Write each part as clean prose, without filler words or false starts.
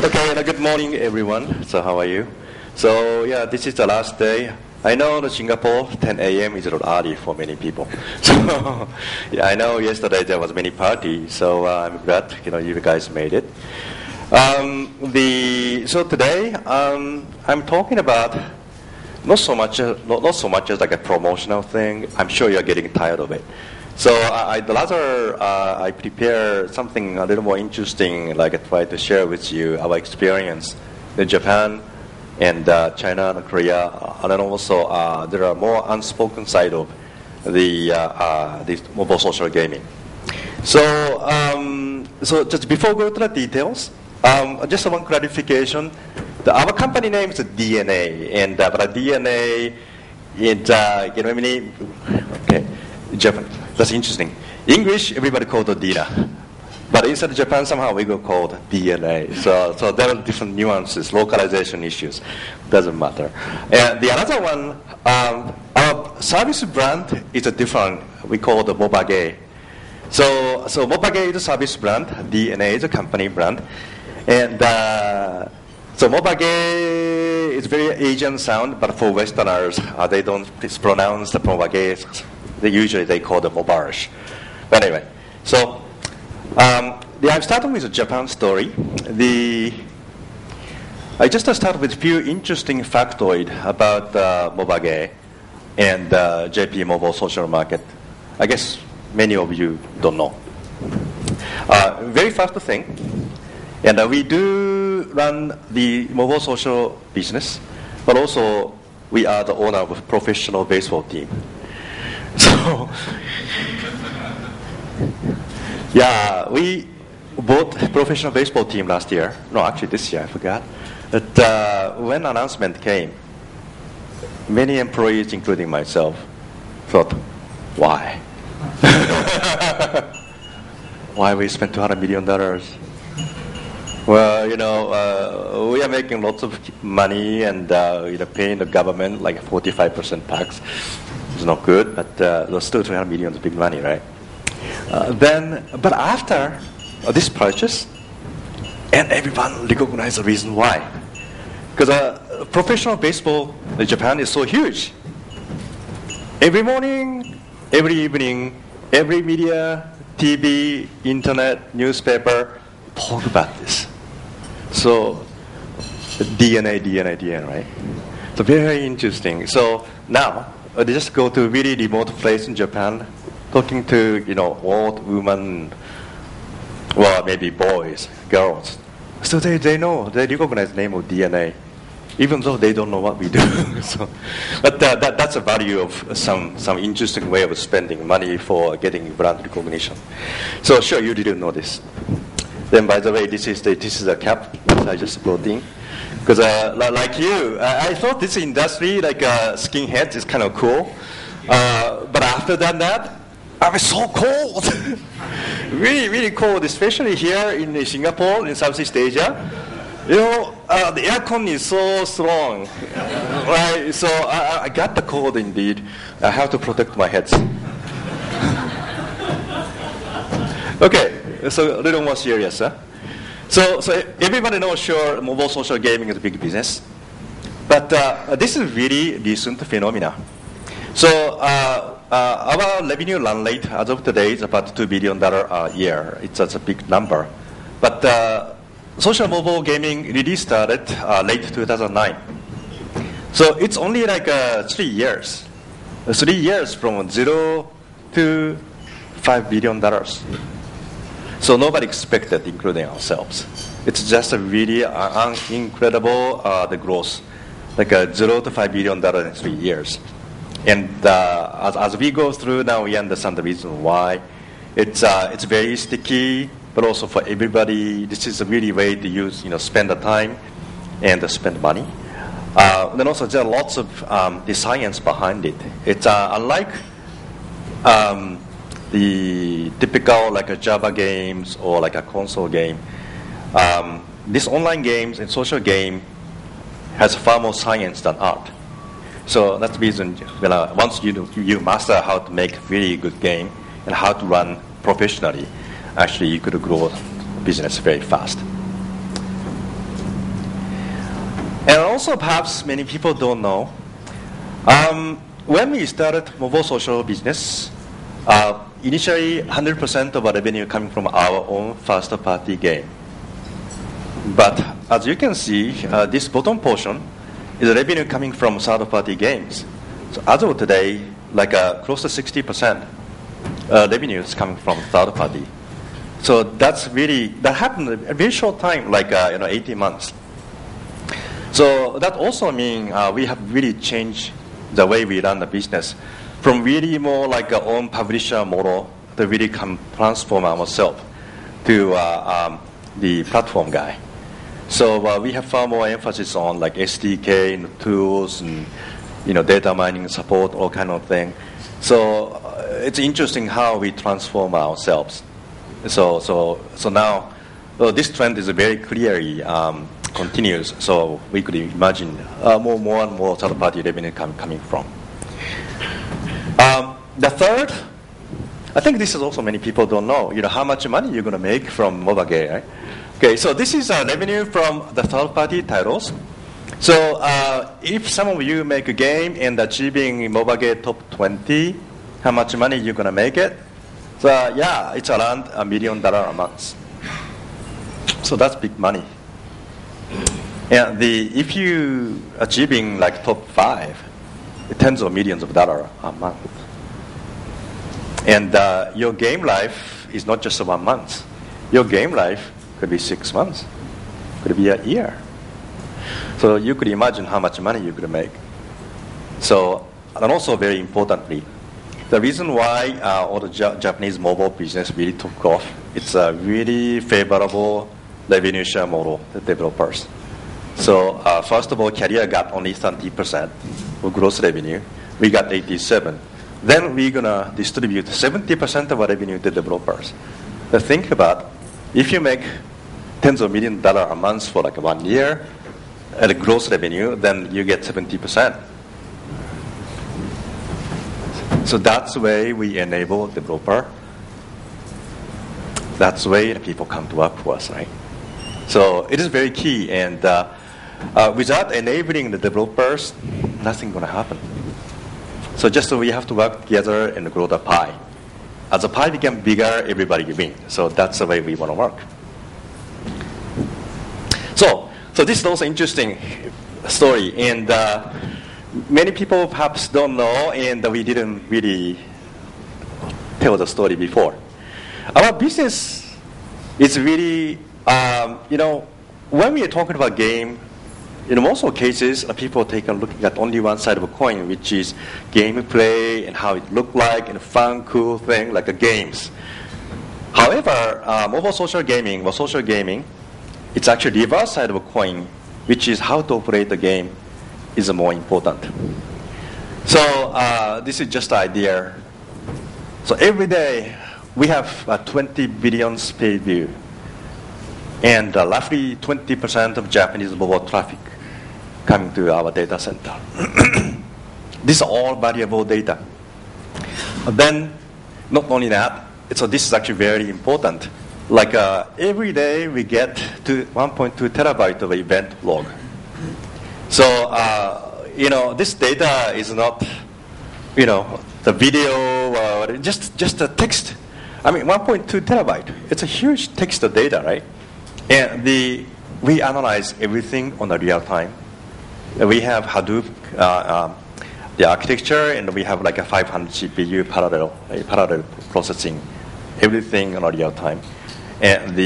Okay, and good morning, everyone. So how are you? So yeah, this is the last day. I know that Singapore 10 a.m. is a little early for many people. So yeah, I know yesterday there was many parties. So I'm glad you guys made it. So today I'm talking about not so much as like a promotional thing. I'm sure you're getting tired of it. So I prepare something a little more interesting, like I try to share with you our experience in Japan and China and Korea, and then also there are more unspoken side of the mobile social gaming. So just before we go to the details, just one clarification. Our company name is DeNA, and but DeNA is okay, Japan. That's interesting. English, everybody called it DeNA. But inside Japan, somehow we go called DeNA. So there are different nuances, localization issues. Doesn't matter. And the other one, our service brand is a different. We call it MopaGate. So MopaGate is a service brand. DeNA is a company brand. And so MopaGate is very Asian sound, but for Westerners, they don't pronounce the MopaGate. They call it Mobage. But anyway, so I'm starting with a Japan story. I just start with a few interesting factoid about MopaGate and JP Mobile Social Market. I guess many of you don't know. Very first thing, and we do run the mobile social business, but also we are the owner of a professional baseball team. So, yeah, we bought a professional baseball team last year. No, actually this year, I forgot. But when announcement came, many employees, including myself, thought, why? Why we spent $200 million? Well, we are making lots of money and paying the government like 45% tax. It's not good, but there's still $200 million is big money, right? But after this purchase, and everyone recognized the reason why. Because professional baseball in Japan is so huge. Every morning, every evening, every media, TV, internet, newspaper, talk about this. So, DeNA, right? So very interesting. So now, they just go to a really remote place in Japan, talking to old women, well maybe boys, girls. So they know, they recognize the name of DeNA, even though they don't know what we do. But that's a value of some interesting way of spending money for getting brand recognition. So sure, you didn't know this. Then by the way, this is a cap that I just brought in. Because like you, I thought this industry, like skinheads, is kind of cool. But after that, I was so cold. Really, really cold, especially here in Singapore, in Southeast Asia. The aircon is so strong. Right? So I got the cold indeed. I have to protect my head. Okay, so a little more serious, huh? So everybody knows, sure, mobile social gaming is a big business. But this is really recent phenomena. So our revenue run rate as of today is about $2 billion a year. It's a big number. But social mobile gaming really started late 2009. So it's only like 3 years. 3 years from 0 to $5 billion. So nobody expected, including ourselves. It's just a really incredible the growth, like a $0 to $5 billion in 3 years. And as we go through now, we understand the reason why. It's very sticky, but also for everybody, this is a really way to use, spend the time and spend money. Then also there are lots of the science behind it. It's unlike the typical like a Java games or like a console game. This online games and social game has far more science than art. So that's the reason once you master how to make really good game and how to run professionally, actually you could grow business very fast. And also, perhaps many people don't know, when we started mobile social business, initially 100% of our revenue coming from our own first-party game. But as you can see, this bottom portion is revenue coming from third-party games. So as of today, like close to 60% revenue is coming from third-party. So that happened in a very short time, like 18 months. So that also means we have really changed the way we run the business from really more like our own publisher model to really transform ourselves to the platform guy. So we have far more emphasis on like SDK and tools and data mining support, all kind of thing. So it's interesting how we transform ourselves. So now this trend is very clearly continues. So we could imagine more and more third-party revenue coming from. The third, I think this is also many people don't know. How much money you're going to make from MopaGate, right? Okay, so this is revenue from the third-party titles. So if some of you make a game and achieving MopaGate top 20, how much money you're going to make it? So yeah, it's around $1 million a month. So that's big money. And if you achieving like top 5, tens of millions of dollars a month. And your game life is not just 1 month. Your game life could be 6 months, could be a year. So you could imagine how much money you could make. So, and also very importantly, the reason why all the Japanese mobile business really took off, it's a really favorable revenue share model to developers. So first of all, Korea got only 30% of gross revenue. We got 87%. Then we're going to distribute 70% of our revenue to developers. But think about, if you make tens of millions of dollars a month for like 1 year at a gross revenue, then you get 70%. So that's the way we enable developer. That's the way people come to work for us, right? So it is very key, and without enabling the developers, nothing's going to happen. So just so we have to work together and grow the pie. As the pie becomes bigger, everybody wins. So that's the way we want to work. So this is also interesting story, and many people perhaps don't know, and we didn't really tell the story before. Our business is really, when we are talking about game, in most of cases, people take a look at only one side of a coin, which is gameplay and how it look like, and fun, cool thing like games. However, mobile social gaming or social gaming, it's actually the reverse side of a coin, which is how to operate the game is more important. So this is just the idea. So every day we have 20 billion page view, and roughly 20% of Japanese mobile traffic coming to our data center. These are all variable data. Then, not only that, so this is actually very important. Like every day we get to 1.2 terabyte of event log. So, this data is not, the video or just the text. I mean, 1.2 terabyte. It's a huge text of data, right? And we analyze everything on a real time. We have Hadoop, the architecture, and we have like a 500 CPU parallel processing, everything on a real time. And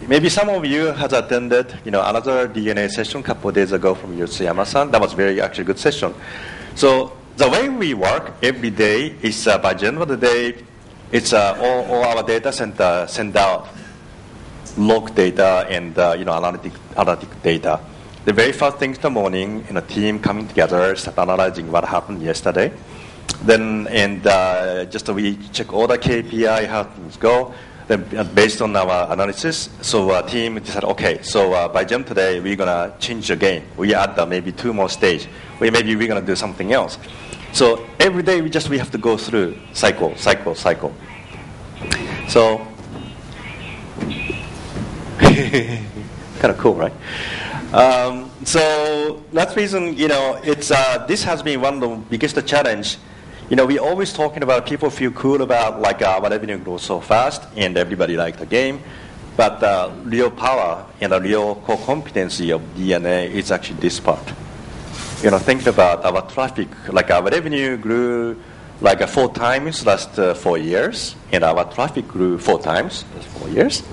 maybe some of you has attended, another DeNA session a couple of days ago from Yotsuyama-san. That was very actually good session. So the way we work every day is by the end of the day, it's all our data center send out log data and analytic data. The very first thing in the morning, a team coming together, start analyzing what happened yesterday. Then just we check all the KPI, how things go. Then based on our analysis, so our team decided, okay, so by jump today, we're going to change the game. We add maybe 2 more stages. Maybe we're going to do something else. So every day we have to go through cycle. So kind of cool, right? So that's the reason, it's this has been one of the biggest challenge. We always talking about people feel cool about like our revenue grows so fast and everybody like the game, but the real power and the real core competency of DeNA is actually this part. Think about our traffic, like our revenue grew like 4 times last 4 years, and our traffic grew 4 times last 4 years,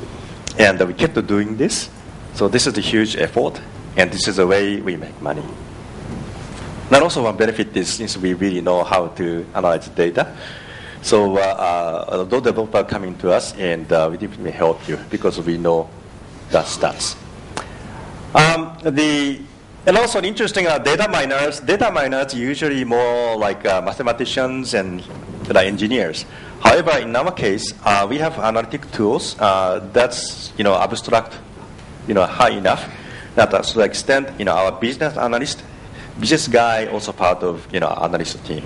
and we kept doing this. So this is a huge effort, and this is the way we make money. And also one benefit is since we really know how to analyze data. So those developers coming to us, and we definitely help you because we know the stats. And also interesting data miners. Data miners usually more like mathematicians and engineers. However, in our case, we have analytic tools that's abstract, high enough that to the extent our business guy also part of analyst team.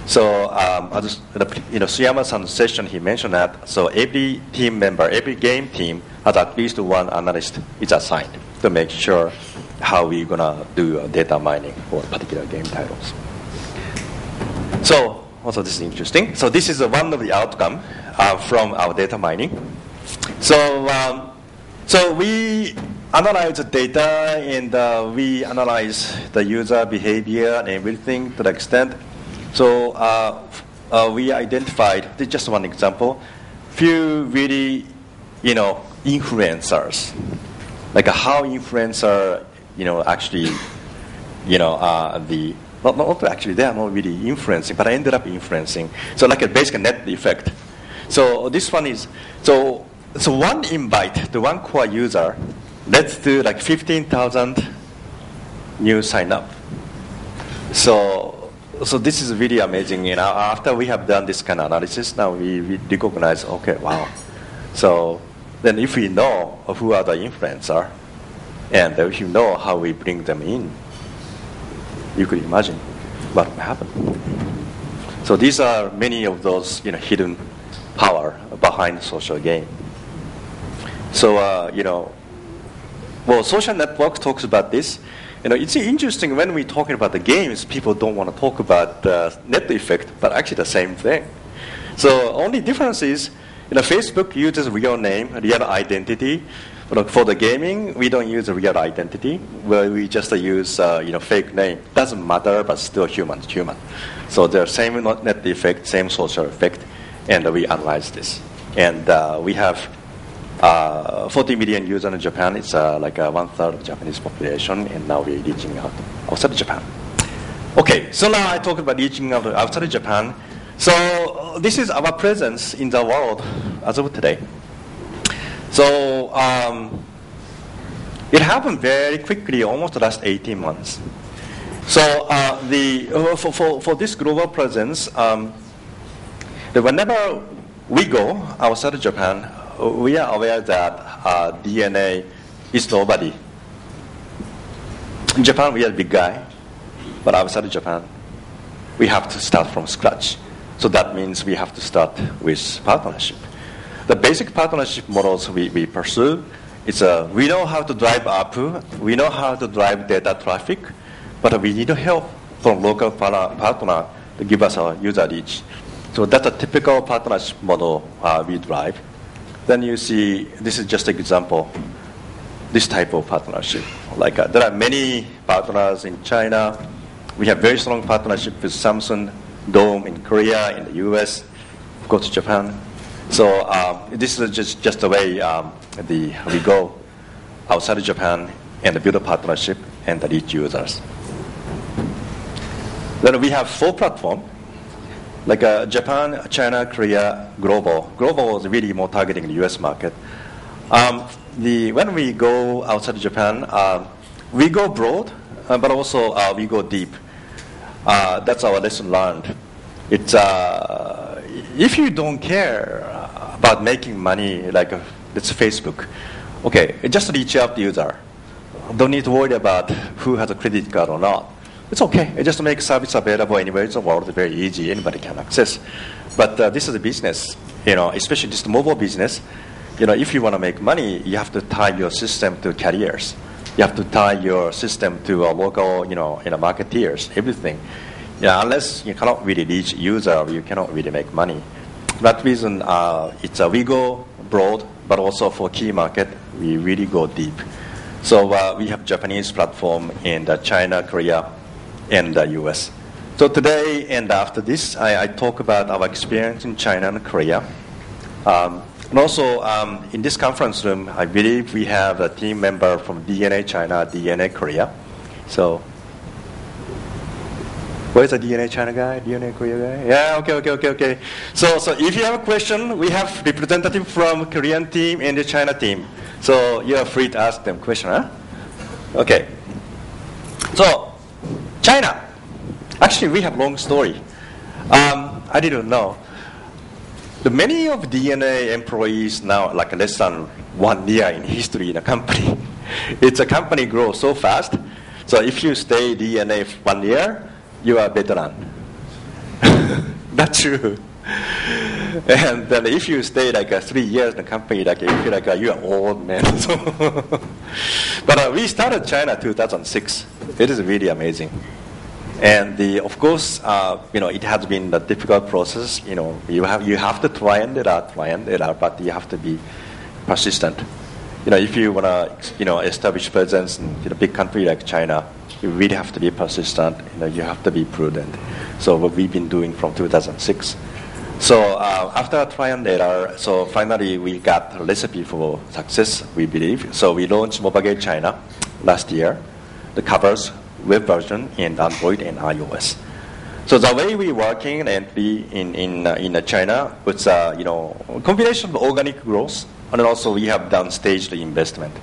So as Suyama-san's session, he mentioned that. So every team member, every game team has at least one analyst is assigned to make sure how we're gonna do data mining for particular game titles. So also this is interesting. So this is one of the outcome from our data mining. So so we analyze the data and we analyze the user behavior and everything to the extent. So we identified, this is just one example, few really, influencers, like how influencer, actually, not actually, they are not really influencing, but I ended up influencing. So like a basic net effect. So this one is, so one invite to one core user, let's do like 15,000 new sign up. So this is really amazing. After we have done this kind of analysis, now we recognize, okay, wow. So then if we know who are the influencer, and if you know how we bring them in, you could imagine what will happen. So these are many of those hidden power behind social game. So well, social network talks about this. It's interesting when we're talking about the games, people don't want to talk about the net effect, but actually the same thing. So only difference is, Facebook uses real name, real identity. But for the gaming, we don't use a real identity. Where we just use fake name. Doesn't matter, but still human. So they're same net effect, same social effect, and we analyze this. And we have 40 million users in Japan. It's like 1/3 of Japanese population, and now we're reaching out outside of Japan. Okay, so now I talked about reaching out outside of Japan. So this is our presence in the world as of today. So it happened very quickly, almost the last 18 months. So for this global presence, whenever we go outside of Japan, we are aware that DeNA is nobody. In Japan, we are a big guy, but outside of Japan, we have to start from scratch. So that means we have to start with partnership. The basic partnership models we pursue is we know how to drive ARPU, we know how to drive data traffic, but we need help from local partner to give us our user reach. So that's a typical partnership model we drive. Then you see, this is just an example, this type of partnership. Like there are many partners in China. We have very strong partnership with Samsung, Dome in Korea, in the US, of course Japan. So this is just the way we go outside of Japan and build a partnership and reach users. Then we have 4 platforms, like Japan, China, Korea, global. Global is really more targeting the US market. When we go outside of Japan, we go broad, but also we go deep. That's our lesson learned. It's if you don't care about making money, like it's Facebook, okay, just reach out to the user. Don't need to worry about who has a credit card or not. It's okay. It just make service available anywhere in the world. It's very easy. Anybody can access. But this is a business, especially this mobile business. If you want to make money, you have to tie your system to carriers. You have to tie your system to a local, marketeers, everything. Unless you cannot really reach user, you cannot really make money. That reason, we go broad, but also for key market, we really go deep. So we have Japanese platform in China, Korea, and the US. So today and after this, I talk about our experience in China and Korea. And also, in this conference room, I believe we have a team member from DeNA China, DeNA Korea. So, where's the DeNA China guy, DeNA Korea guy? Yeah, okay. So if you have a question, we have representative from Korean team and the China team. So you are free to ask them question, huh? Okay. So, China. Actually, we have long story. I didn't know. The many of DeNA employees now, like less than 1 year in history in a company. It's a company grows so fast. So if you stay DeNA 1 year, you are veteran. That's true. And then if you stay like 3 years in the company, like you feel like you are old man. But we started China 2006. It is really amazing. And of course, it has been a difficult process. You have to try and error, but you have to be persistent. If you want to, establish presence in a big country like China, you really have to be persistent. You have to be prudent. So what we've been doing from 2006. So after try and error, so finally we got a recipe for success, we believe. So we launched MopaGate China last year. The covers web version in Android and iOS. So the way we working and in China, it's combination of organic growth, and also we have done staged investment.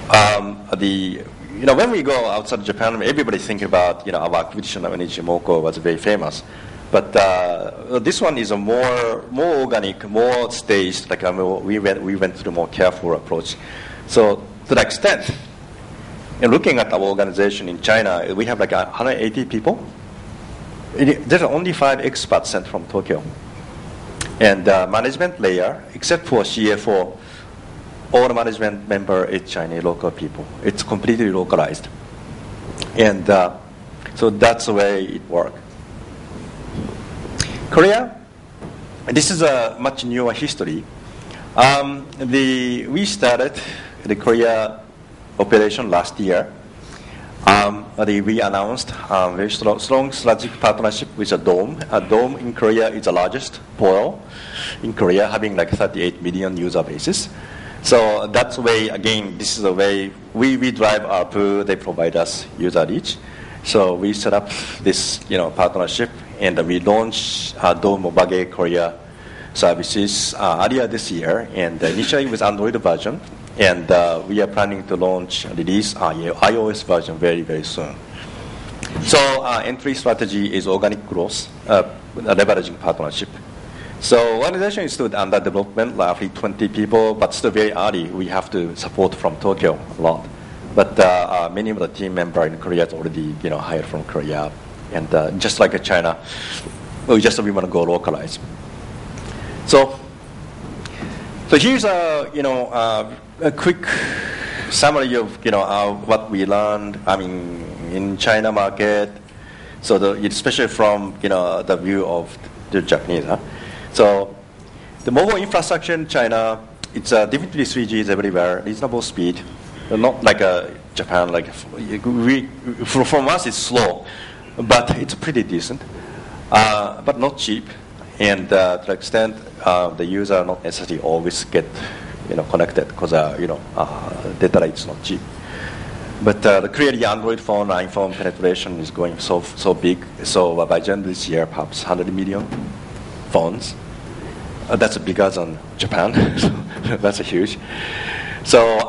When we go outside Japan, everybody think about our acquisition of Moko was very famous, but this one is a more organic, more staged. Like we went through a more careful approach. So to that extent. And looking at our organization in China, we have like 180 people. There are only 5 experts sent from Tokyo. And management layer, except for CFO, all the management member is Chinese local people. It's completely localized. And so that's the way it works. Korea, this is a much newer history. We started the Korea operation last year. We announced a very strong strategic partnership with a DOM. A DOM in Korea is the largest portal in Korea, having like 38 million user bases. So that's the way, again, this is the way we drive our pool, they provide us user reach. So we set up this partnership, and we launched DOM MopaGate Korea services earlier this year, and initially with Android version. And we are planning to release iOS version very, very soon. So entry strategy is organic growth, leveraging partnership. So organization is still under development, roughly 20 people, but still very early. We have to support from Tokyo a lot. But many of the team members in Korea is already hired from Korea. And just like China, we want to go localize. So here's a quick summary of what we learned. In China market. So especially from the view of the Japanese. So the mobile infrastructure in China, it's definitely 3G is everywhere, reasonable speed, not like Japan. Like from us, it's slow, but it's pretty decent, but not cheap. And to the extent the user not necessarily always get connected because data rate is not cheap. But clearly Android phone, iPhone penetration is going so big. So by June this year, perhaps 100 million phones. That's bigger than Japan. That's huge. So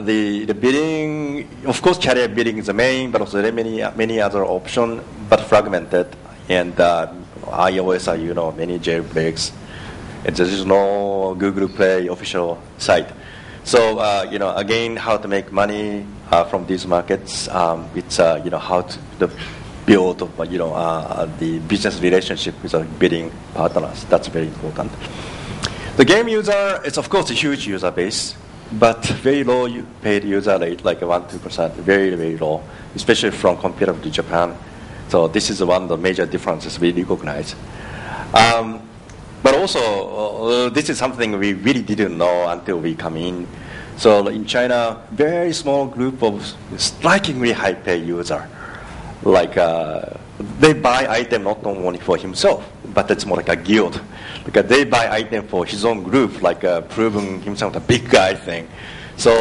the bidding, of course, carrier bidding is the main, but also there are many other options, but fragmented. And iOS are many jailbreaks. And there is no Google Play official site. So again, how to make money from these markets? It's how to build the business relationship with our bidding partners. That's very important. The game user is of course a huge user base. but very low paid user rate, like 1-2%, very, very low, especially from compared to Japan. So this is one of the major differences we recognize. But also, this is something we really didn't know until we come in. So in China, very small group of strikingly high paid user. Like they buy item not only for himself, but it's more like a guild. Because they buy item for his own group, like proving himself a big guy thing. So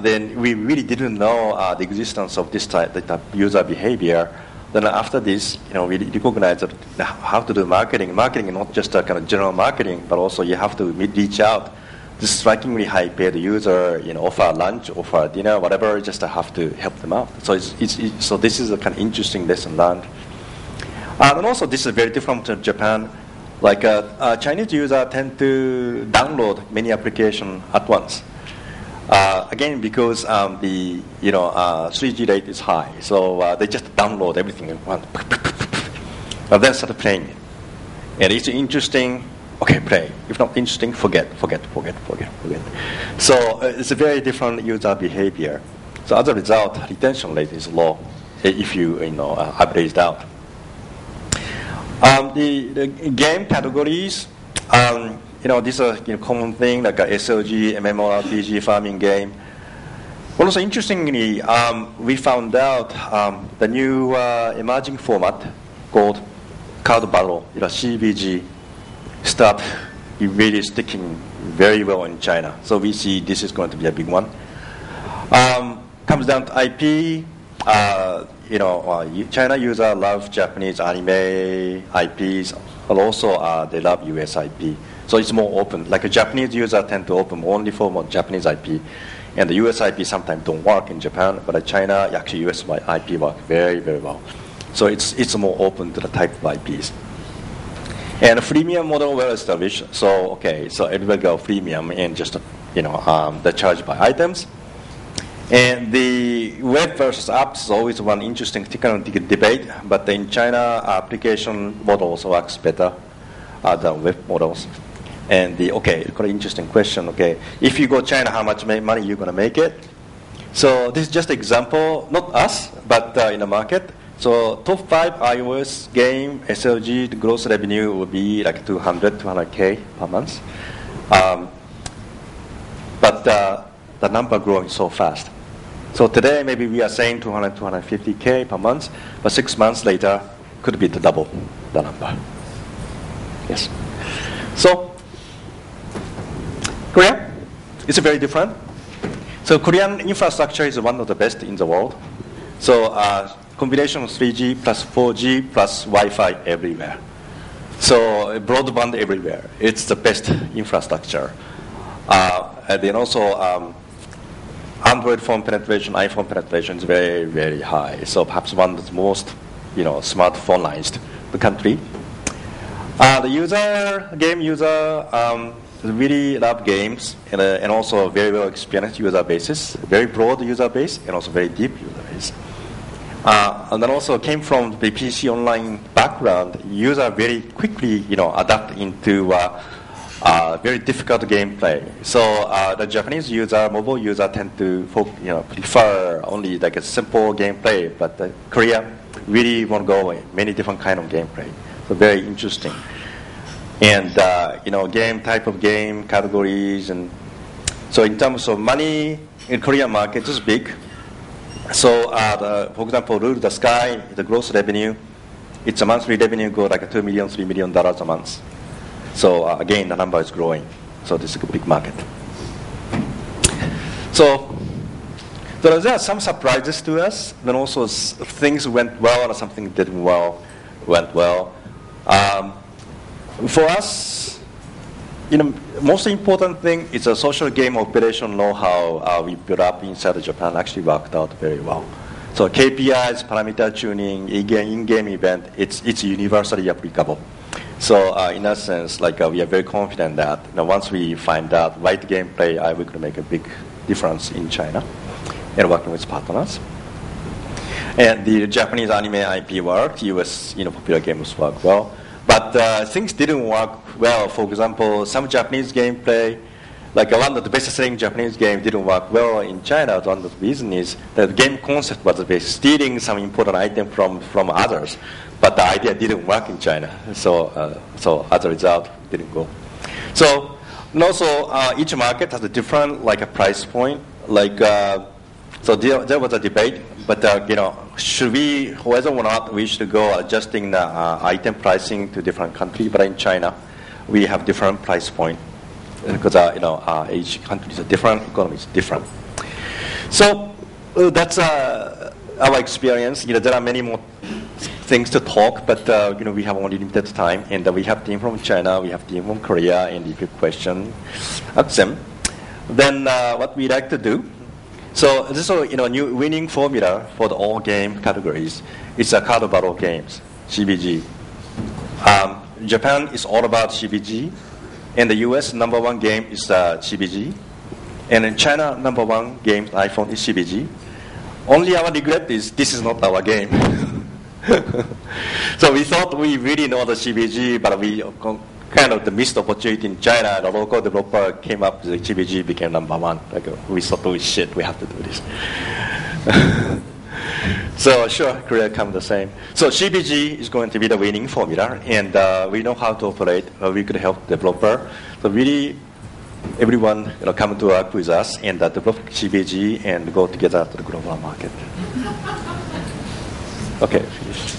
then we really didn't know the existence of this type of user behavior. Then after this, we recognize that how to do marketing. Marketing is not just a kind of general marketing, but also you have to reach out to strikingly high paid user, offer lunch, offer dinner, whatever, just have to help them out. So so this is a kind of interesting lesson learned. And also this is very different from Japan. Like Chinese users tend to download many applications at once. Again, because the 3G rate is high, so they just download everything at once, and then start playing it. And it's interesting. Okay, play. If not interesting, forget. So it's a very different user behavior. So as a result, retention rate is low if you average it out. The game categories. This is a common thing like a SLG, MMORPG, farming game. Also, interestingly, we found out the new emerging format called card battle, CBG, start really sticking very well in China. So we see this is going to be a big one. Comes down to IP. China users love Japanese anime IPs, but also they love US IP. So it's more open. Like a Japanese user tend to open only for more Japanese IP, and the US IP sometimes don't work in Japan, but China, actually US IP work very, very well. So it's more open to the type of IPs. And a freemium model well established. So everybody go freemium and just the charge by items. And the web versus apps is always one interesting debate. But in China, application models works better than web models. And quite an interesting question. If you go China, how much money you're gonna make it? So this is just an example, not us, but in the market. So top 5 iOS game SLG, the gross revenue will be like 200K per month. But the number growing so fast. So today maybe we are saying 250K per month, but 6 months later could be the double the number. Yes. So Korea is very different. So Korean infrastructure is one of the best in the world. So combination of 3G plus 4G plus Wi-Fi everywhere. So broadband everywhere. It's the best infrastructure. And then also Android phone penetration, iPhone penetration is very, very high. So perhaps one of the most smartphone-ized the country. The game user really love games and also very well experienced user bases, very broad user base and also very deep user base. And then also came from the PC online background, user very quickly adapt into very difficult gameplay. So the Japanese user, mobile user tend to prefer only like a simple gameplay, but Korea really want to go many different kind of gameplay. So very interesting. And game type of game categories, and so in terms of money in Korean market is big. So for example, Rule the Sky, the gross revenue, it's a monthly revenue go like $2 million, $3 million a month. So again, the number is growing. So this is a big market. So there are some surprises to us. Then also things went well or something didn't went well. For us, most important thing is a social game operation know-how we built up inside Japan actually worked out very well. So KPIs, parameter tuning, in-game event, it's universally applicable. So in that sense, we are very confident that once we find out right gameplay, we could make a big difference in China and working with partners. And the Japanese anime IP worked, US popular games work well. But things didn't work well. For example, some Japanese gameplay like one of the best-selling Japanese games didn't work well in China. One of the reasons is the game concept was stealing some important item from others, but the idea didn't work in China. So as a result, didn't go. So and also each market has a different like a price point. Like so there was a debate, but should we, whether or not we should go adjusting the item pricing to different country? But in China, we have different price point because each country is a different, economy is different. So that's our experience. There are many more things to talk, but we have only limited time, and we have team from China, we have team from Korea, and if you question, ask them. Then what we like to do. So this is new winning formula for the all game categories. It's a card battle games, CBG. Japan is all about CBG, and the US number one game is CBG, and in China number one game iPhone is CBG. Only our regret is this is not our game. So we thought we really know the CBG, but we kind of the missed opportunity in China. The local developer came up with the CBG, became number one. Like we thought, oh shit, we have to do this. So sure, Korea come the same. So CBG is going to be the winning formula, and we know how to operate. We could help developer. So really, everyone come to work with us and develop CBG and go together to the global market. Okay, finished.